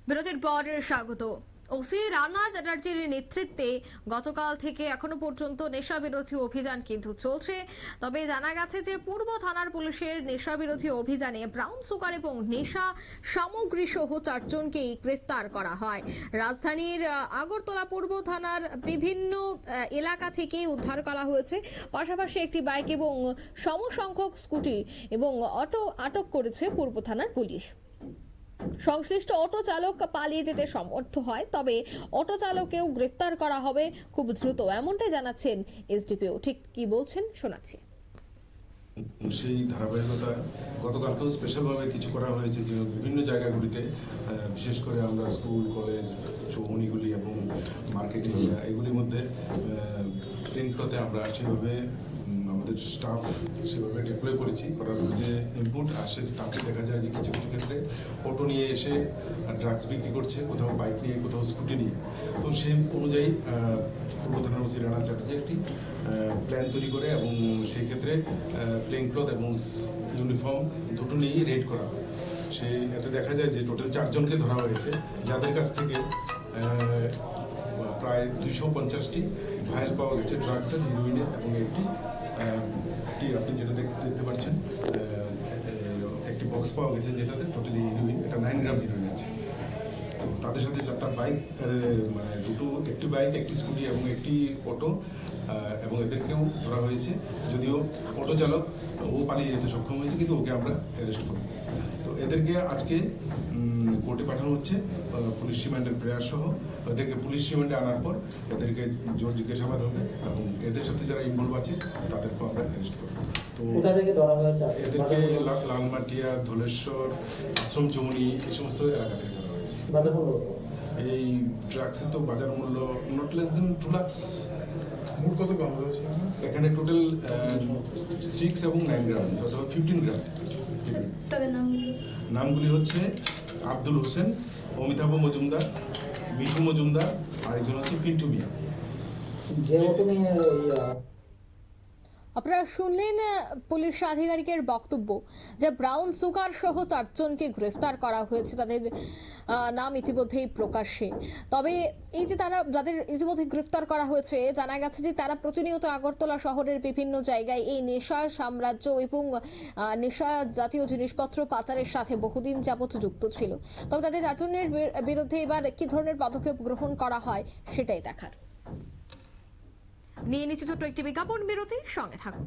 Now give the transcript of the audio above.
বিরতির পর স্বাগত। ওসি রানা চ্যাটার্জির নেতৃত্বে গতকাল থেকে এখনো পর্যন্ত নেশা বিরোধী অভিযান কিন্তু চলছে। তবে জানা গেছে যে পূর্ব থানার পুলিশের নেশা বিরোধী অভিযানে ব্রাউন সুগার এবং নেশা সামগ্রী সহ 4 জনকেই গ্রেফতার করা হয়। রাজধানীর আগরতলা পূর্ব থানার বিভিন্ন এলাকা থেকে উদ্ধার করা হয়েছে। পাশাপাশি একটি বাইক এবং সমসংখ্যক স্কুটি এবং অটো আটক করেছে পূর্ব থানার পুলিশ। সংশ্লিষ্ট অটো চালক পালিয়ে যেতে সমর্থ হয়, তবে অটো চালককেও গ্রেফতার করা হবে খুব দ্রুত, এমনটাই জানাচ্ছেন এসডিপিও। ঠিক কি বলছেন শোনাচ্ছি। সেই ধারাবাহিকতা গতকালকেও স্পেশাল ভাবে কিছু করা হয়েছে যে বিভিন্ন জায়গাগুলিতে, বিশেষ করে আমরা স্কুল কলেজ চৌমুনিগুলি এবং মার্কেট এরিয়া এগুলির মধ্যে প্লেনফ্লোতে আমরা সেভাবে আমাদের স্টাফ সেভাবে ডিপ্লয় করেছি। করার পর যে ইনপুট আসে স্টাফে দেখা যায় যে কিছু কিছু ক্ষেত্রে অটো নিয়ে এসে ড্রাগস বিক্রি করছে, কোথাও বাইক নিয়ে কোথাও স্কুটি নিয়ে। তো সেই অনুযায়ী পূর্ব থানার ওসি রানা চ্যাটার্জি একটি প্ল্যান তৈরি করে এবং সেই ক্ষেত্রে প্লেন ক্লথ এবং ইউনিফর্ম দুটো নিয়েই রেড করা হয়। এতে দেখা যায় যে টোটাল 4 জনকে ধরা হয়েছে, যাদের কাছ থেকে প্রায় 250টি ভাইল পাওয়া গেছে ড্রাগসের, হিরোইনের, এবং একটি আপনি যেটা দেখতে পাচ্ছেন একটি বক্স পাওয়া গেছে যেটাতে টোটালি হিরোইন, এটা 9 গ্রাম হিরোইন আছে। তাদের সাথে 4টা বাইক, মানে একটি বাইক, একটি স্কুটি এবং একটি অটো, এবং এদেরকেও ধরা হয়েছে। যদিও অটো চালক ও পালিয়ে যেতে সক্ষম হয়েছে, কিন্তু ওকে আমরা অ্যারেস্ট করব। তো এদেরকে আজকে কোর্টে পাঠানো হচ্ছে পুলিশ রিমান্ডের প্রেয়ার সহ। এদেরকে পুলিশ রিমান্ডে আনার পর এদেরকে জোর জিজ্ঞাসাবাদ হবে এবং এদের সাথে যারা ইনভলভ আছে তাদেরকেও আমরা অ্যারেস্ট করব। তো এদেরকে লালমাটিয়া, ধলেশ্বর, আশ্রম চৌমুনি এই সমস্ত এলাকা থেকে ধরা হয়েছে। এই ড্রাগসের তো বাজার মূল্য নট লেস দেন 2 লাখ। মোট কত গ্রাম রয়েছে এখানে? টোটাল 6 এবং 9 গ্রাম, টোটাল 15 গ্রাম। তাদের নামগুলি হচ্ছে আব্দুল হোসেন, অমিতাভ মজুমদার, মিঠু মজুমদার, আর একজন হচ্ছে পিন্টু মিয়া। আপনারা শুনলেন পুলিশ আধিকারিকের বক্তব্য যে ব্রাউন সুগার সহ 4 জনকে গ্রেফতার করা হয়েছে। তাদের নাম ইতিমধ্যেই প্রকাশ্যে। তবে এই যে তারা যাদের ইতিমধ্যে গ্রেফতার করা হয়েছে, জানা গেছে যে তারা প্রতিনিয়ত আগরতলা শহরের বিভিন্ন জায়গায় এই নেশার সাম্রাজ্য এবং নেশা জাতীয় জিনিসপত্র পাচারের সাথে বহুদিন যাবত যুক্ত ছিল। তবে তাদের 4 জনের বিরুদ্ধে এবার কি ধরনের পদক্ষেপ গ্রহণ করা হয় সেটাই দেখার। নিয়ে নিচ্ছে ছোট্ট একটি বিজ্ঞাপন বিরতি, সঙ্গে থাকুন।